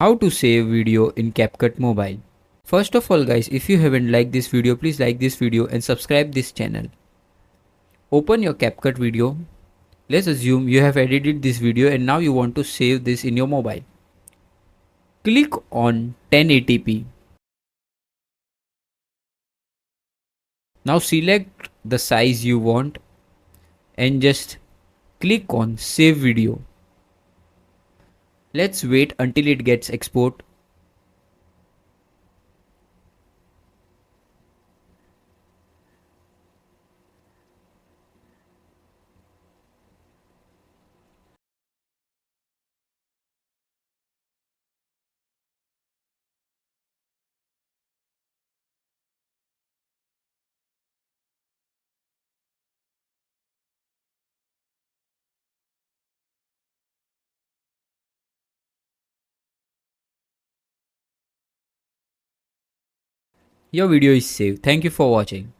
How to save video in CapCut mobile. First of all guys, if you haven't liked this video, please like this video and subscribe this channel. Open your CapCut video. Let's assume you have edited this video and now you want to save this in your mobile. Click on 1080p. Now select the size you want and just click on save video. Let's wait until it gets export. Your video is saved. Thank you for watching.